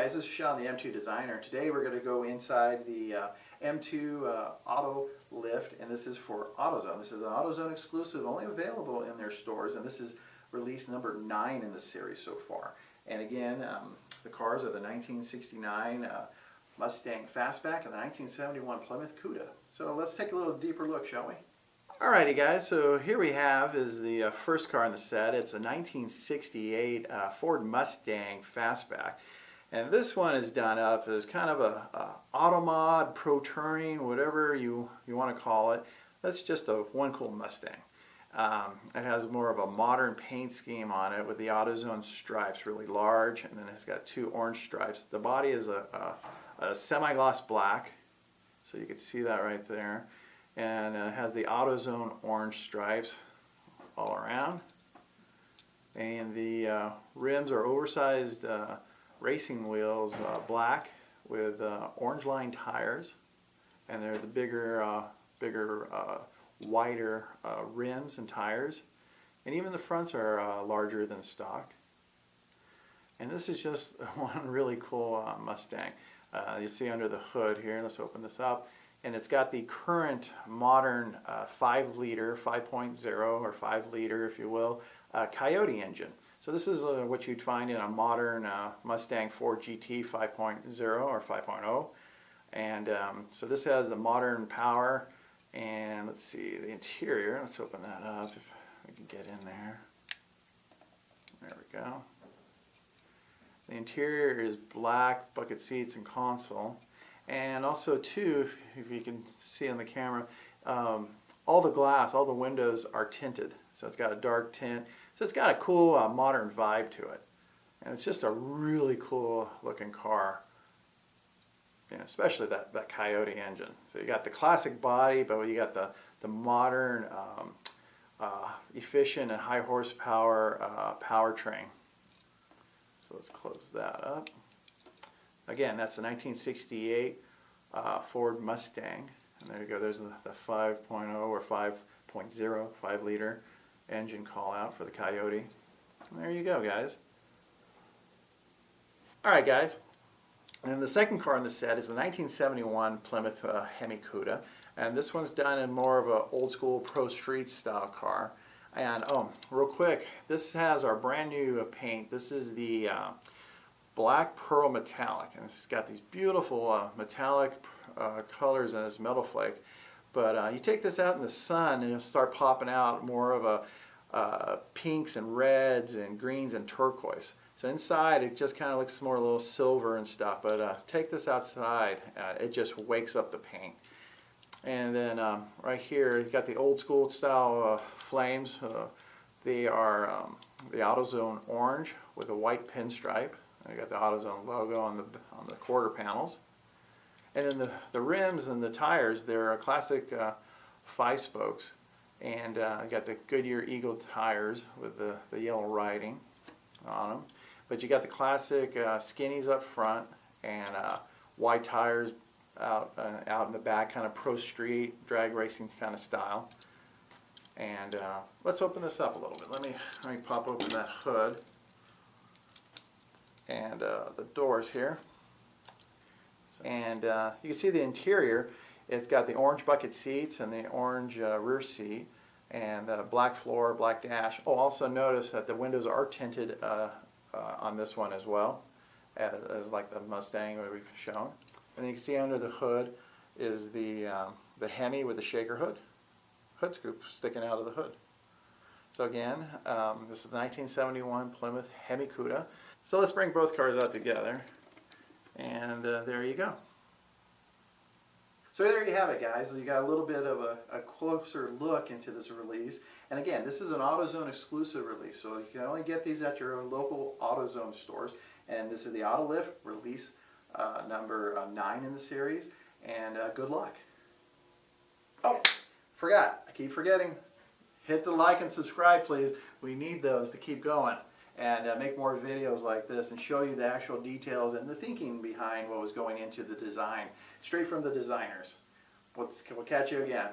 guys, this is Sean, the M2 designer. Today we're going to go inside the M2 Auto Lift, and this is for AutoZone. This is an AutoZone exclusive, only available in their stores, and this is release number 9 in the series so far. And again, the cars are the 1969 Mustang Fastback and the 1971 Plymouth Cuda. So let's take a little deeper look, shall we? Alrighty guys, so here we have is the first car in the set. It's a 1968 Ford Mustang Fastback. And this one is done up as kind of a auto mod, pro touring, whatever you want to call it. That's just one cool Mustang. It has more of a modern paint scheme on it with the AutoZone stripes, really large, and then it's got 2 orange stripes. The body is a semi-gloss black, so you can see that right there. And it has the AutoZone orange stripes all around. And the rims are oversized racing wheels, black with orange line tires, and they're the bigger, wider rims and tires, and even the fronts are larger than stock. And this is just one really cool Mustang. You see under the hood here, let's open this up, and it's got the current modern 5-liter, 5.0 or 5-liter if you will, Coyote engine. So this is what you'd find in a modern Mustang 4 GT 5.0 or 5.0. And so this has the modern power. And let's see, the interior, let's open that up if we can get in there. There we go. The interior is black, bucket seats and console. And also too, if you can see on the camera, all the glass, all the windows are tinted. So it's got a dark tint. So it's got a cool modern vibe to it. And it's just a really cool looking car. You know, especially that Coyote engine. So you got the classic body, but you got the modern, efficient and high horsepower powertrain. So let's close that up. Again, that's the 1968 Ford Mustang. And there you go, there's the 5.0 or 5.0, 5-liter engine call out for the Coyote. And there you go, guys. Alright guys, and the second car in the set is the 1971 Plymouth Hemi Cuda. And this one's done in more of an old school pro street style car. And oh, real quick, this has our brand new paint. This is the black pearl metallic, and it's got these beautiful metallic colors in this metal flake. But you take this out in the sun and it'll start popping out more of a pinks and reds and greens and turquoise. So inside it just kind of looks more a little silver and stuff, but take this outside, it just wakes up the paint. And then right here you've got the old school style flames. They are the AutoZone orange with a white pinstripe. You got the AutoZone logo on the quarter panels. And then the rims and the tires, they're a classic 5-spokes. And you got the Goodyear Eagle tires with the yellow writing on them. But you got the classic skinnies up front and wide tires out in the back, kind of pro street, drag racing kind of style. And let's open this up a little bit. Let me pop open that hood and the doors here. And you can see the interior. It's got the orange bucket seats and the orange rear seat and the black floor, black dash. Oh, also notice that the windows are tinted on this one as well, as like the Mustang that we've shown. And you can see under the hood is the Hemi with the shaker hood scoop sticking out of the hood. So again, this is the 1971 Plymouth Hemi Cuda. So let's bring both cars out together, and there you go. So there you have it, guys. You got a little bit of a closer look into this release. And again, this is an AutoZone exclusive release, so you can only get these at your local AutoZone stores. And this is the Auto Lift release number 9 in the series. And good luck. Oh, forgot. I keep forgetting. Hit the like and subscribe, please. We need those to keep going and make more videos like this and show you the actual details and the thinking behind what was going into the design, straight from the designers. We'll catch you again.